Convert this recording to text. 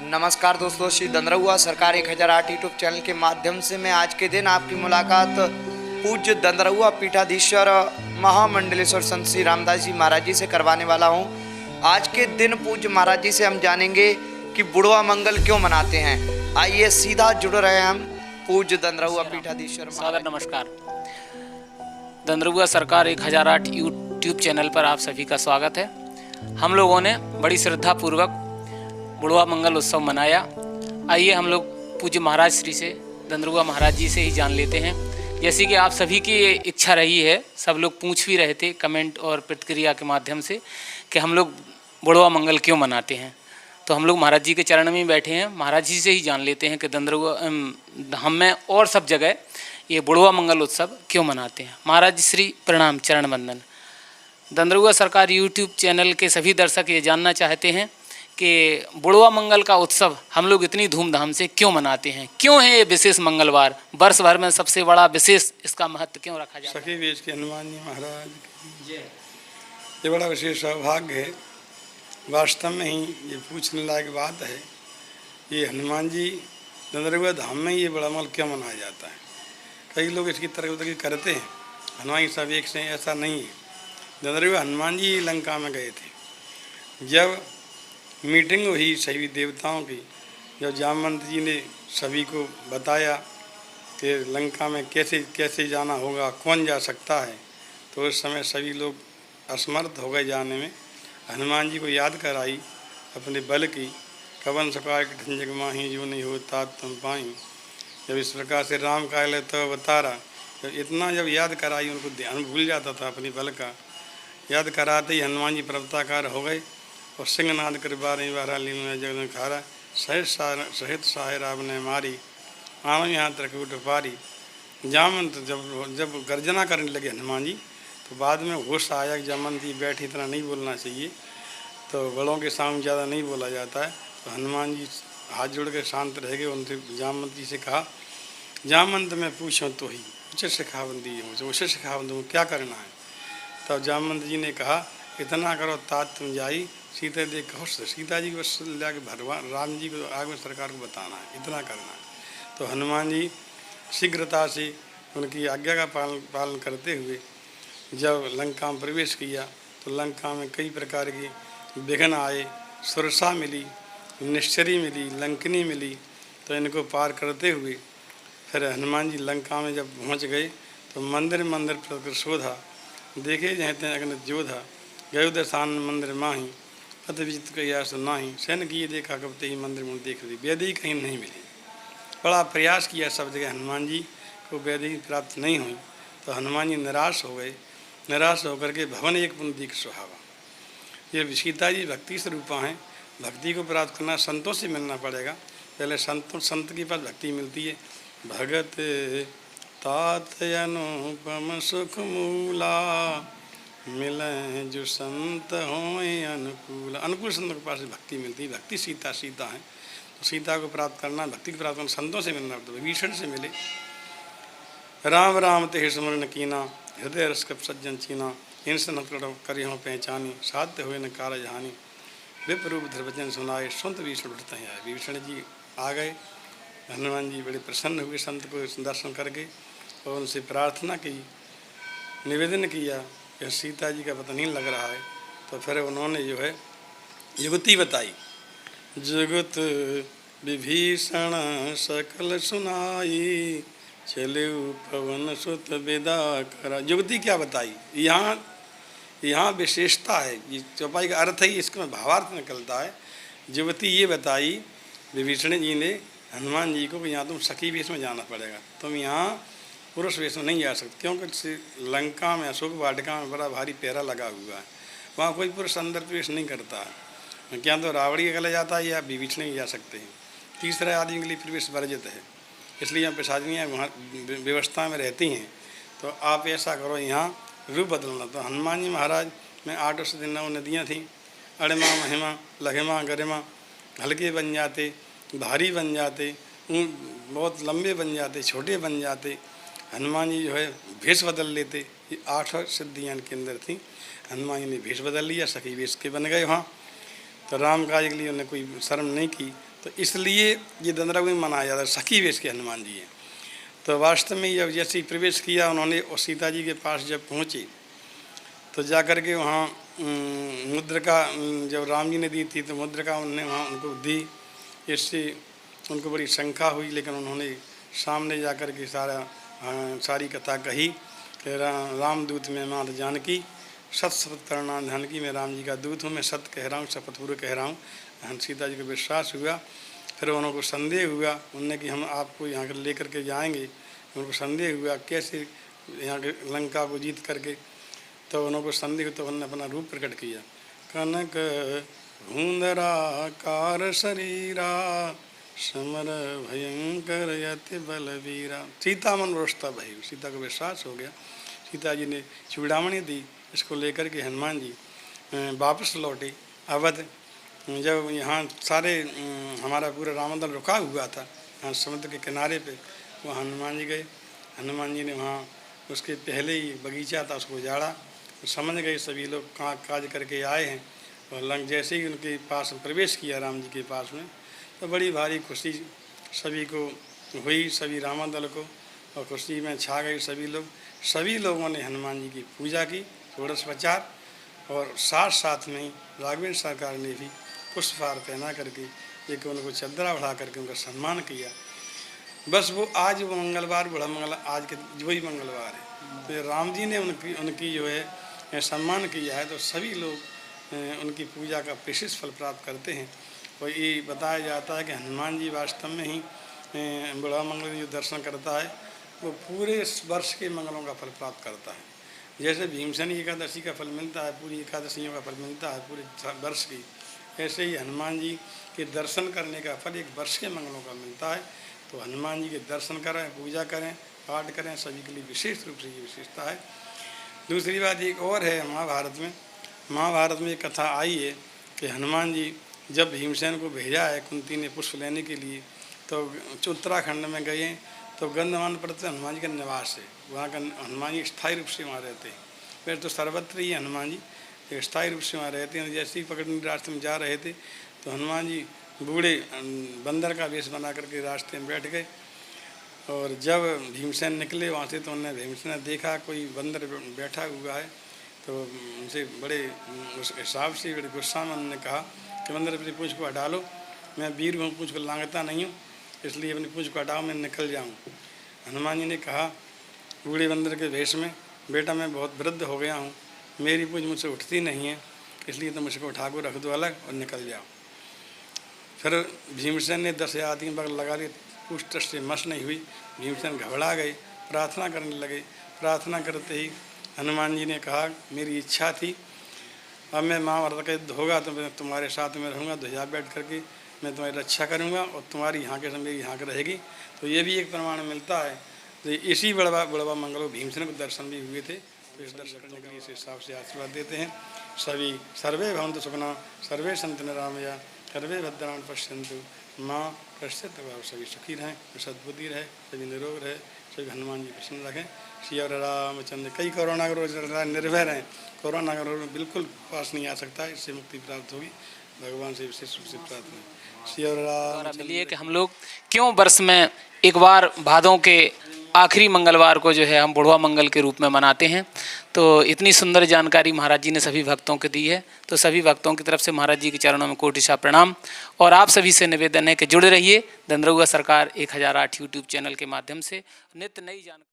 नमस्कार दोस्तों, श्री दंदरहुआ सरकार 1008 यूट्यूब चैनल के माध्यम से मैं आज के दिन आपकी मुलाकात पूज्य दंदरहुआ पीठाधीश्वर महामंडलेश्वर संत श्री रामदास जी महाराज जी से करवाने वाला हूं। आज के दिन पूज्य महाराज जी से हम जानेंगे कि बुढ़वा मंगल क्यों मनाते हैं। आइए सीधा जुड़ रहे हैं हम पूज्य दंदरहुआ पीठाधीश्वर। सादर नमस्कार। दंदरहुआ सरकार 1008 यूट्यूब चैनल पर आप सभी का स्वागत है। हम लोगों ने बड़ी श्रद्धा पूर्वक बुढ़वा मंगल उत्सव मनाया। आइए हम लोग पूज्य महाराज श्री से दंदरहुआ महाराज जी से ही जान लेते हैं। जैसे कि आप सभी की ये इच्छा रही है, सब लोग पूछ भी रहे थे कमेंट और प्रतिक्रिया के माध्यम से कि हम लोग बुढ़वा मंगल क्यों मनाते हैं। तो हम लोग महाराज जी के चरण में बैठे हैं, महाराज जी से ही जान लेते हैं कि दंदरहुआ हम में और सब जगह ये बुढ़वा मंगल उत्सव क्यों मनाते हैं। महाराज जी श्री प्रणाम, चरण वंदन। दंदरहुआ सरकार यूट्यूब चैनल के सभी दर्शक ये जानना चाहते हैं कि बुढ़वा मंगल का उत्सव हम लोग इतनी धूमधाम से क्यों मनाते हैं, क्यों है ये विशेष मंगलवार, वर्ष भर में सबसे बड़ा विशेष इसका महत्व क्यों रखा जाता है। सखी वेश के हनुमान जी महाराज ये बड़ा विशेष सौभाग्य है। वास्तव में ही ये पूछने लायक बात है, ये हनुमान जी दंदरहुआ धाम में ये बड़ा मंगल क्यों मनाया जाता है। कई लोग इसकी तरक्की करते हैं, हनुमान जी सब एक से ऐसा नहीं है। दंदरहुआ हनुमान जी लंका में गए थे, जब मीटिंग हुई सभी देवताओं की, जब जामवंत जी ने सभी को बताया कि लंका में कैसे कैसे जाना होगा, कौन जा सकता है, तो उस समय सभी लोग असमर्थ हो गए जाने में। हनुमान जी को याद कराई अपने बल की, कवन सकार के ठंजक माही जो नहीं होता तुम पाई। जब इस प्रकार से राम कायल तो अवतारा, जब इतना जब याद कराई, उनको ध्यान भूल जाता था अपने बल का। याद कराते ही हनुमान जी प्रवताकार हो गए और सिंहनाद कर बारह बारह लीला जगन खारा, सहित साहे राम ने मारी, आम यहाँ त्रिकूट पारी। जामवंत जब गर्जना करने लगे हनुमान जी, तो बाद में होश आया कि जामवंत जी बैठे, इतना नहीं बोलना चाहिए, तो बड़ों के सामने ज़्यादा नहीं बोला जाता है। तो हनुमान जी हाथ जोड़ के शांत रह गए। उनसे जामवंत जी से कहा, जामवंत मैं पूछूँ तो ही उसे सिखाबंदी मुझे, उसे सिखाबंदी क्या करना है। तब जामवंत जी ने कहा, इतना करो तात तुम जाई, सीता देख कहो, सीता जी को बस लाके भगवान राम जी को आगे सरकार को बताना है, इतना करना है। तो हनुमान जी शीघ्रता से उनकी आज्ञा का पालन करते हुए जब लंका में प्रवेश किया, तो लंका में कई प्रकार की विघ्न आए, सुरसा मिली, निश्चरी मिली, लंकनी मिली। तो इनको पार करते हुए फिर हनुमान जी लंका में जब पहुँच गए, तो मंदिर मंदिर पर शोधा, देखे जहते अग्नि जोधा, गयो दशान मंदिर माही, अत विजित कया सुनाही, सैन किए देखा कबते ही मंदिर में देख ली, वेदी कहीं नहीं मिली। बड़ा प्रयास किया सब जगह, हनुमान जी को वेदी प्राप्त नहीं हुई। तो हनुमान जी निराश हो गए। निराश होकर के भवन एक पुण्य दीख सुहावा। ये सीता जी भक्ति स्वरूपा हैं, भक्ति को प्राप्त करना संतों से मिलना पड़ेगा। पहले संत के पास भक्ति मिलती है। भगत तात अनुपम सुख मूला, मिले जो संत हों अनुकूल। अनुकूल संतों के पास भक्ति मिलती है। भक्ति सीता है, तो सीता को प्राप्त करना, भक्ति को प्राप्त करना संतों से मिलना। तो विभीषण से मिले। राम राम ते स्मरण कीना, हृदय रस कप सज्जन चीना, इनसे न करी हों पहचानी, साध्य हुए न कारज हानि, विप्ररूप धर्वचन सुनाए, संत विभीषण उठते हैं आए। विभीषण जी आ गए। हनुमान जी बड़े प्रसन्न हुए संत को दर्शन करके, और उनसे प्रार्थना की, निवेदन किया कि सीता जी का पता नहीं लग रहा है। तो फिर उन्होंने जो है युगति बताई, जुगत विभीषण सकल सुनाई, चले पवन सुत विदा करा। युगति क्या बताई, यहाँ विशेषता है। ये चौपाई का अर्थ ही इसका भावार्थ निकलता है। युवती ये बताई विभीषण जी ने हनुमान जी को कि यहाँ तुम सखी वेश में जाना पड़ेगा, तुम यहाँ पुरुष वेश में नहीं जा सकते, क्योंकि लंका में अशोक वाटिका में बड़ा भारी पहरा लगा हुआ है, वहाँ कोई पुरुष अंदर प्रवेश नहीं करता है। क्या तो रावण के गले जाता है या विभीषण ही जा सकते हैं, तीसरे आदमी के लिए प्रवेश वर्जित है। इसलिए यहाँ पिशाचिनियाँ वहाँ व्यवस्था में रहती हैं। तो आप ऐसा करो, यहाँ रूप बदलना। तो हनुमान जी महाराज में 8 दिन नदियाँ थीं, अड़िमा महिमा लघिमा गरिमा, हल्के बन जाते, भारी बन जाते, बहुत लंबे बन जाते, छोटे बन जाते। हनुमान जी जो है भेष बदल लेते। ये 8 सिद्धियाँ के अंदर थी। हनुमान जी ने भेष बदल लिया, सखी वेश के बन गए वहाँ। तो राम काज के लिए उन्हें कोई शर्म नहीं की। तो इसलिए ये दंदराऊ में मनाया जाता है। सखी वेश के हनुमान जी हैं। तो वास्तव में जब जैसे ही प्रवेश किया उन्होंने, और सीता जी के पास जब पहुँचे तो जा कर के वहाँ मुद्रिका जब राम जी ने दी थी तो मुद्रिका उन्होंने वहाँ उनको दी। इससे उनको बड़ी शंका हुई, लेकिन उन्होंने सामने जा कर के सारी कथा कही कि रामदूत में मात जानकी, सत सत प्रणाम जानकी, मैं राम जी का दूत हूँ, मैं सत्य कह रहा हूँ, शपथपूर्वक कह रहा हूँ। सीता जी को विश्वास हुआ। फिर उनको संदेह हुआ, उनने कि हम आपको यहाँ लेकर के जाएंगे। उनको संदेह हुआ कैसे यहाँ के लंका को जीत करके। तो उनको संदेह, तो उन्होंने अपना रूप प्रकट किया। कनक भूंदराकार शरीरा, समर भयंकर यति बलवीरा। सीता मन रोष्टा भई, सीता को विश्वास हो गया। सीता जी ने चूड़ामणि दी। इसको लेकर के हनुमान जी वापस लौटे अवध। जब यहाँ सारे हमारा पूरा रामदल रुका हुआ था यहाँ समुद्र के किनारे पे, वो हनुमान जी गए। हनुमान जी ने वहाँ उसके पहले ही बगीचा था, उसको उजाड़ा। तो समझ गए सभी लोग कहाँ काज करके आए हैं। और लंग जैसे ही उनके पास प्रवेश किया राम जी के पास में, तो बड़ी भारी खुशी सभी को हुई, सभी रामदल को, और खुशी में छा गए सभी लोग। सभी लोगों ने हनुमान जी की पूजा की, षोडशोपचार, और साथ साथ में ही राघवेंद्र सरकार ने भी पुष्पहार पहना करके एक उनको चदरा उठा करके उनका सम्मान किया। बस वो आज वो मंगलवार, बड़ा मंगल, आज के वही मंगलवार है। तो राम जी ने उनकी जो है सम्मान किया है, तो सभी लोग उनकी पूजा का विशेष फल प्राप्त करते हैं। और ये बताया जाता है कि हनुमान जी वास्तव में ही बड़ा मंगल जो दर्शन करता है वो पूरे वर्ष के मंगलों का फल प्राप्त करता है। जैसे भीमसेन एकादशी का फल मिलता है, पूरी एकादशियों का फल मिलता है पूरे वर्ष की, ऐसे ही हनुमान जी के दर्शन करने का फल एक वर्ष के मंगलों का मिलता है। तो हनुमान जी के दर्शन करें, पूजा करें, पाठ करें, सभी के लिए विशेष रूप से ये विशेषता है। दूसरी बात एक और है, महाभारत में एक कथा आई है कि हनुमान जी जब भीमसेन को भेजा है कुंती ने पुष्प लेने के लिए, तो उत्तराखंड में गए तो गंधमान पड़ते हनुमान जी का निवास है। वहाँ का हनुमान जी स्थायी रूप से वहाँ रहते हैं। फिर तो सर्वत्र ही हनुमान जी स्थायी रूप से वहाँ रहते हैं। जैसे ही पकड़ने रास्ते में जा रहे थे तो हनुमान जी बूढ़े बंदर का वेश बना करके रास्ते में बैठ गए। और जब भीमसेन निकले वहाँ से तो उन्होंने भीमसेन ने देखा कोई बंदर बैठा हुआ है, तो उनसे बड़े उस हिसाब से बड़े गुस्सा में उन्होंने कहा कि बंदर अपनी पूँछ को हटा लो, मैं वीर हूँ, पूँछ को लांघता नहीं हूँ, इसलिए अपनी पूँछ को हटाओ, मैं निकल जाऊँ। हनुमान जी ने कहा बूढ़े बंदर के वेश में, बेटा मैं बहुत वृद्ध हो गया हूँ, मेरी पूँछ मुझसे उठती नहीं है, इसलिए तो मुझको उठा को रख दो अलग और निकल जाओ। फिर भीमसेन ने 10 आदमी बगल लगा लिए, पूछ से मस नहीं हुई। भीमसेन घबरा गए, प्रार्थना करने लगे। प्रार्थना करते ही हनुमान जी ने कहा मेरी इच्छा थी, अब मैं महाभारत का युद्ध होगा तो मैं तुम्हारे साथ में रहूँगा, ध्वजा बैठ करके मैं तुम्हारी रक्षा करूँगा और तुम्हारी यहाँ के मेरी यहाँ के रहेगी। तो ये भी एक प्रमाण मिलता है। तो इसी बड़वा मंगल भीमसेन को दर्शन भी हुए थे। तो इस दर्शन करने के लिए इस हिसाब से आशीर्वाद देते हैं सभी। सर्वे भवन्तु सुखिनः, सर्वे सन्तु निरामया, सर्वे भद्राणि पश्यन्तु माँ कश्चित् दुर्गमाः। सभी सुखी रहें, सद्बुद्धि रहे, सभी निरोग रहे, सभी हनुमान जी प्रसन्न रखें। श्री और रामचंद्र। कई कोरोना का रोज निर्भय रहें, कोरोना का रोग बिल्कुल पास नहीं आ सकता, इससे मुक्ति प्राप्त होगी। भगवान से विशेष रूप से प्रार्थना। श्री और रामचंद्र। मिलिए कि हम लोग क्यों वर्ष में एक बार भादों के आखिरी मंगलवार को जो है हम बुढ़वा मंगल के रूप में मनाते हैं। तो इतनी सुंदर जानकारी महाराज जी ने सभी भक्तों को दी है। तो सभी भक्तों की तरफ से महाराज जी के चरणों में कोटिशा प्रणाम। और आप सभी से निवेदन है कि जुड़े रहिए दंदरौआ सरकार 1008 यूट्यूब चैनल के माध्यम से नित्य नई जानकारी।